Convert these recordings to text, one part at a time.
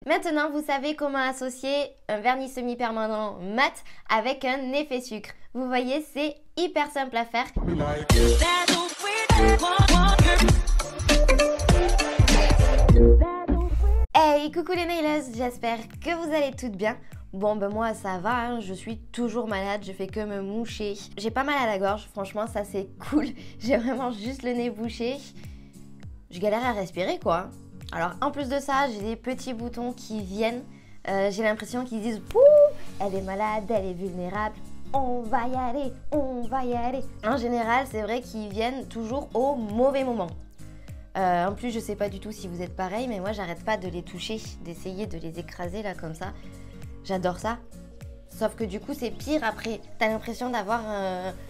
Maintenant, vous savez comment associer un vernis semi-permanent mat avec un effet sucre. Vous voyez, c'est hyper simple à faire. Hey, coucou les nailers, j'espère que vous allez toutes bien. Bon ben moi ça va, hein, je suis toujours malade, je fais que me moucher. J'ai pas mal à la gorge, franchement ça c'est cool. J'ai vraiment juste le nez bouché. Je galère à respirer quoi. Alors en plus de ça, j'ai des petits boutons qui viennent. J'ai l'impression qu'ils disent « Pouh, elle est malade, elle est vulnérable, on va y aller, on va y aller ». En général, c'est vrai qu'ils viennent toujours au mauvais moment. En plus, je sais pas du tout si vous êtes pareil, mais moi j'arrête pas de les toucher, d'essayer de les écraser là comme ça. J'adore ça. Sauf que du coup, c'est pire après. T'as l'impression d'avoir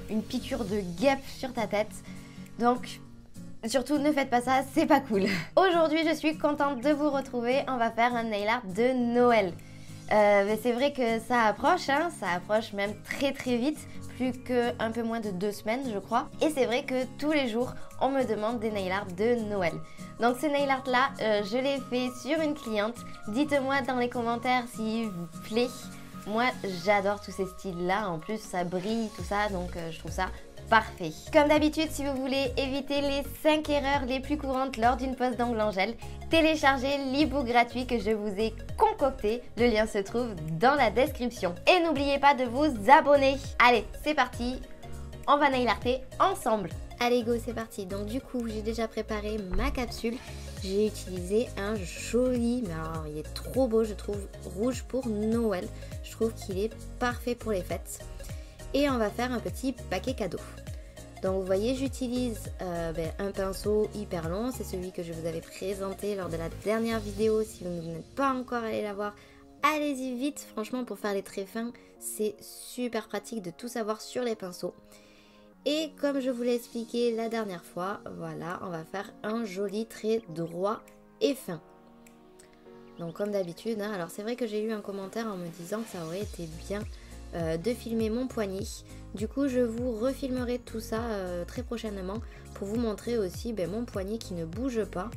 une piqûre de guêpe sur ta tête. Donc, surtout, ne faites pas ça, c'est pas cool. Aujourd'hui, je suis contente de vous retrouver. On va faire un nail art de Noël. Mais c'est vrai que ça approche, hein, ça approche même très très vite. Plus qu'un peu moins de 2 semaines, je crois. Et c'est vrai que tous les jours, on me demande des nail art de Noël. Donc ce nail art là, je l'ai fait sur une cliente. Dites-moi dans les commentaires s'il vous plaît. Moi, j'adore tous ces styles-là. En plus, ça brille, tout ça, donc je trouve ça parfait. Comme d'habitude, si vous voulez éviter les 5 erreurs les plus courantes lors d'une pose d'ongles en gel, téléchargez l'e-book gratuit que je vous ai concocté. Le lien se trouve dans la description. Et n'oubliez pas de vous abonner. Allez, c'est parti. On va nail arter ensemble. Allez go, c'est parti. Donc du coup, j'ai déjà préparé ma capsule. J'ai utilisé un joli, mais alors il est trop beau, je trouve, rouge pour Noël. Je trouve qu'il est parfait pour les fêtes. Et on va faire un petit paquet cadeau. Donc vous voyez, j'utilise un pinceau hyper long, c'est celui que je vous avais présenté lors de la dernière vidéo. Si vous n'êtes pas encore allé la voir, allez-y vite. Franchement, pour faire les traits fins, c'est super pratique de tout savoir sur les pinceaux. Et comme je vous l'ai expliqué la dernière fois, voilà, on va faire un joli trait droit et fin. Donc comme d'habitude, hein, alors c'est vrai que j'ai eu un commentaire en me disant que ça aurait été bien de filmer mon poignet. Du coup je vous refilmerai tout ça très prochainement pour vous montrer aussi mon poignet qui ne bouge pas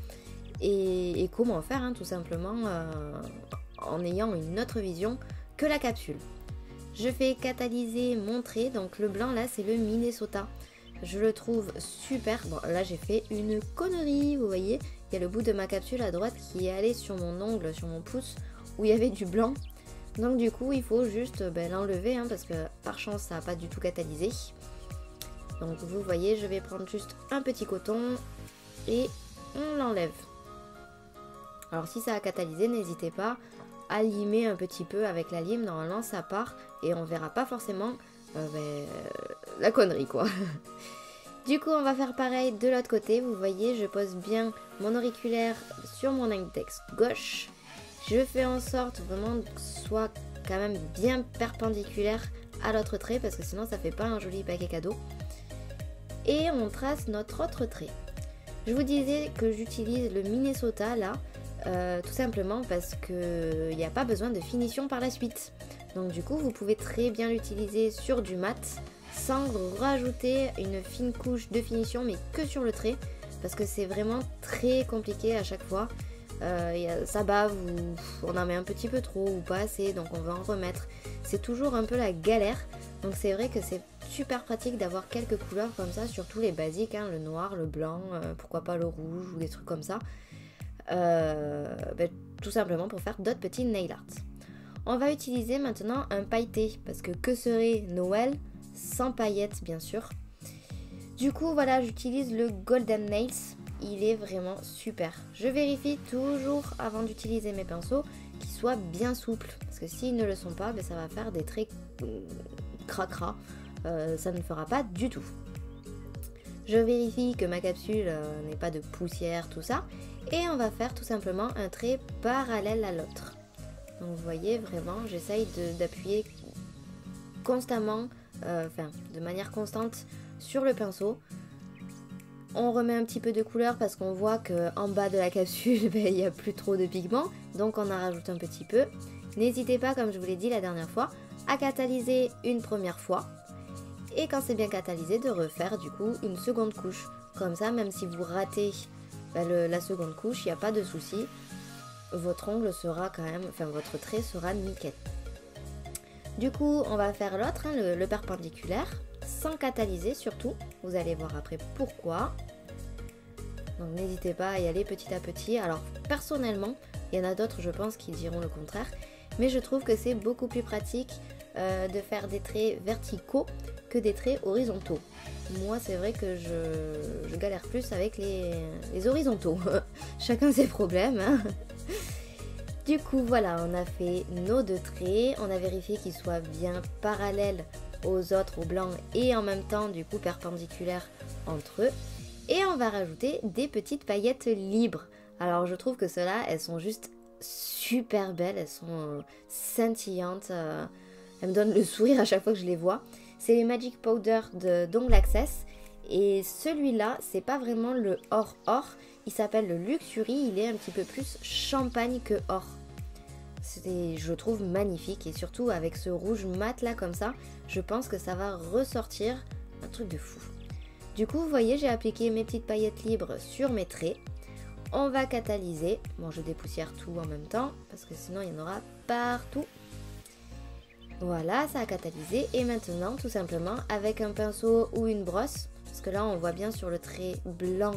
et comment faire tout simplement en ayant une autre vision que la capsule. Je fais catalyser mon trait, donc le blanc là c'est le Minnesota. Je le trouve super. Bon là j'ai fait une connerie, vous voyez, il y a le bout de ma capsule à droite qui est allé sur mon ongle, sur mon pouce où il y avait du blanc. Donc du coup il faut juste l'enlever parce que par chance ça n'a pas du tout catalysé. Donc vous voyez, je vais prendre juste un petit coton et on l'enlève. Alors si ça a catalysé, n'hésitez pas à limer un petit peu avec la lime, normalement ça part et on verra pas forcément la connerie quoi. Du coup on va faire pareil de l'autre côté, vous voyez je pose bien mon auriculaire sur mon index gauche. Je fais en sorte vraiment que ce soit quand même bien perpendiculaire à l'autre trait parce que sinon ça fait pas un joli paquet cadeau. Et on trace notre autre trait. Je vous disais que j'utilise le Minnesota là, tout simplement parce qu'il n'y a pas besoin de finition par la suite. Donc du coup vous pouvez très bien l'utiliser sur du mat sans rajouter une fine couche de finition mais que sur le trait parce que c'est vraiment très compliqué à chaque fois. Ça bave ou on en met un petit peu trop ou pas assez, donc on va en remettre. C'est toujours un peu la galère, donc c'est vrai que c'est super pratique d'avoir quelques couleurs comme ça, surtout les basiques, le noir, le blanc, pourquoi pas le rouge ou des trucs comme ça. Tout simplement pour faire d'autres petits nail art. On va utiliser maintenant un pailleté, parce que serait Noël sans paillettes bien sûr. Du coup voilà, j'utilise le Golden Nails. Il est vraiment super. Je vérifie toujours avant d'utiliser mes pinceaux qu'ils soient bien souples. Parce que s'ils ne le sont pas, ça va faire des traits cracra. Ça ne fera pas du tout. Je vérifie que ma capsule n'ait pas de poussière, tout ça. Et on va faire tout simplement un trait parallèle à l'autre. Donc vous voyez vraiment, j'essaye d'appuyer constamment, de manière constante sur le pinceau. On remet un petit peu de couleur parce qu'on voit qu'en bas de la capsule, il n'y a plus trop de pigments. Donc on en rajoute un petit peu. N'hésitez pas, comme je vous l'ai dit la dernière fois, à catalyser une première fois. Et quand c'est bien catalysé, de refaire du coup une seconde couche. Comme ça, même si vous ratez la seconde couche, il n'y a pas de souci. votre ongle sera quand même, enfin votre trait sera nickel. Du coup, on va faire l'autre, hein, le perpendiculaire, sans catalyser surtout. Vous allez voir après pourquoi. Donc n'hésitez pas à y aller petit à petit. Alors personnellement, il y en a d'autres je pense qui diront le contraire. Mais je trouve que c'est beaucoup plus pratique de faire des traits verticaux que des traits horizontaux. Moi c'est vrai que je galère plus avec les horizontaux. Chacun ses problèmes. Hein. Du coup voilà, on a fait nos 2 traits. On a vérifié qu'ils soient bien parallèles aux autres, aux blancs, et en même temps du coup perpendiculaires entre eux. Et on va rajouter des petites paillettes libres. Alors je trouve que ceux-là, elles sont juste super belles, elles sont scintillantes. Elles me donnent le sourire à chaque fois que je les vois. C'est les Magic Powder d'Ongle Access. Et celui-là, c'est pas vraiment le or, il s'appelle le Luxury, il est un petit peu plus champagne que or. Je trouve magnifique, et surtout avec ce rouge mat là comme ça, je pense que ça va ressortir un truc de fou. Du coup, vous voyez, j'ai appliqué mes petites paillettes libres sur mes traits. On va catalyser. Bon, je dépoussière tout en même temps, parce que sinon il y en aura partout. Voilà, ça a catalysé. Et maintenant, tout simplement, avec un pinceau ou une brosse, parce que là, on voit bien sur le trait blanc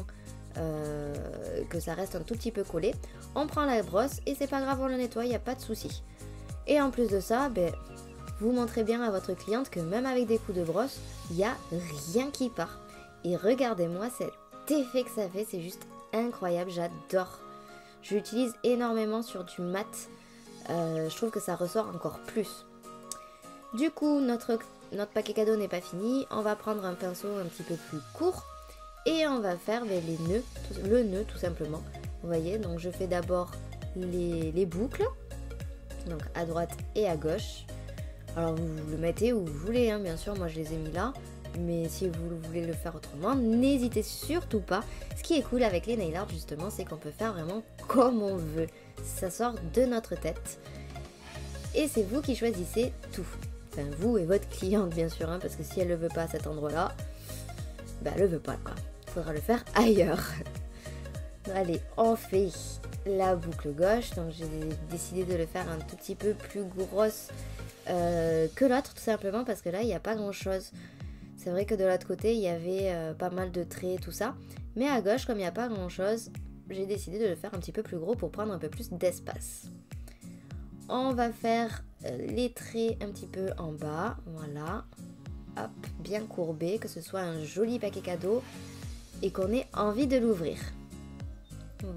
que ça reste un tout petit peu collé. On prend la brosse et c'est pas grave, on le nettoie, il n'y a pas de souci. Et en plus de ça, vous montrez bien à votre cliente que même avec des coups de brosse, il n'y a rien qui part. Et regardez-moi cet effet que ça fait, c'est juste incroyable, j'adore. Je l'utilise énormément sur du mat, je trouve que ça ressort encore plus. Du coup, notre paquet cadeau n'est pas fini, on va prendre un pinceau un petit peu plus court et on va faire les nœuds, le nœud tout simplement. Vous voyez, donc je fais d'abord les boucles, donc à droite et à gauche. Alors vous le mettez où vous voulez, hein, bien sûr, moi je les ai mis là. Mais si vous voulez le faire autrement, n'hésitez surtout pas. Ce qui est cool avec les nail art justement, c'est qu'on peut faire vraiment comme on veut. Ça sort de notre tête. Et c'est vous qui choisissez tout. Enfin, vous et votre cliente bien sûr, hein, parce que si elle ne le veut pas à cet endroit-là, elle le veut pas quoi. Il faudra le faire ailleurs. Allez, on fait la boucle gauche. Donc j'ai décidé de le faire un tout petit peu plus grosse que l'autre, tout simplement parce que là, il n'y a pas grand-chose. C'est vrai que de l'autre côté, il y avait pas mal de traits et tout ça. Mais à gauche, comme il n'y a pas grand chose, j'ai décidé de le faire un petit peu plus gros pour prendre un peu plus d'espace. On va faire les traits un petit peu en bas. Voilà. Hop, bien courbé, que ce soit un joli paquet cadeau et qu'on ait envie de l'ouvrir.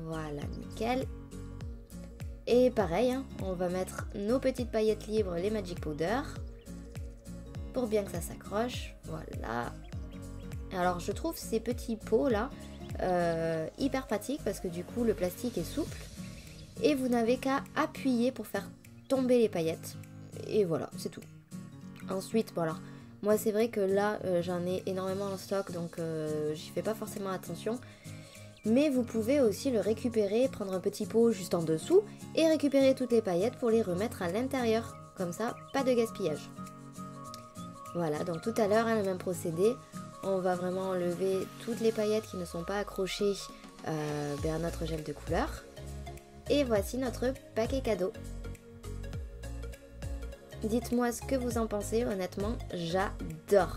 Voilà, nickel. Et pareil, hein, on va mettre nos petites paillettes libres, les Magic Powder, pour bien que ça s'accroche. Voilà. Alors je trouve ces petits pots là hyper pratiques parce que du coup le plastique est souple et vous n'avez qu'à appuyer pour faire tomber les paillettes. Et voilà, c'est tout. Ensuite, bon alors, moi c'est vrai que là j'en ai énormément en stock, donc j'y fais pas forcément attention. Mais vous pouvez aussi le récupérer, prendre un petit pot juste en dessous et récupérer toutes les paillettes pour les remettre à l'intérieur. Comme ça, pas de gaspillage. Voilà, donc tout à l'heure, hein, le même procédé. On va vraiment enlever toutes les paillettes qui ne sont pas accrochées à notre gel de couleur. Et voici notre paquet cadeau. Dites-moi ce que vous en pensez, honnêtement, j'adore.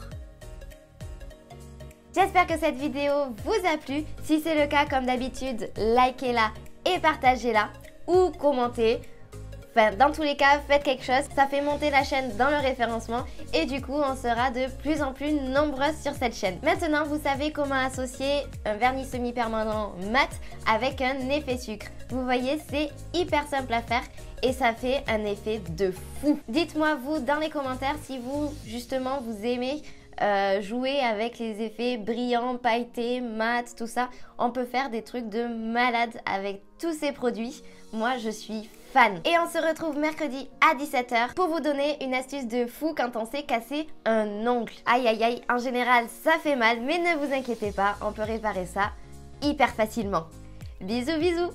J'espère que cette vidéo vous a plu. Si c'est le cas, comme d'habitude, likez-la et partagez-la ou commentez. Enfin, dans tous les cas, faites quelque chose. Ça fait monter la chaîne dans le référencement et du coup, on sera de plus en plus nombreuses sur cette chaîne. Maintenant, vous savez comment associer un vernis semi-permanent mat avec un effet sucre. Vous voyez, c'est hyper simple à faire et ça fait un effet de fou. Dites-moi vous dans les commentaires si vous, justement, vous aimez jouer avec les effets brillants, pailletés, mat, tout ça. On peut faire des trucs de malade avec tous ces produits. Moi, je suis fan. Et on se retrouve mercredi à 17 h pour vous donner une astuce de fou quand on s'est cassé un ongle. Aïe aïe aïe, en général, ça fait mal, mais ne vous inquiétez pas, on peut réparer ça hyper facilement. Bisous bisous.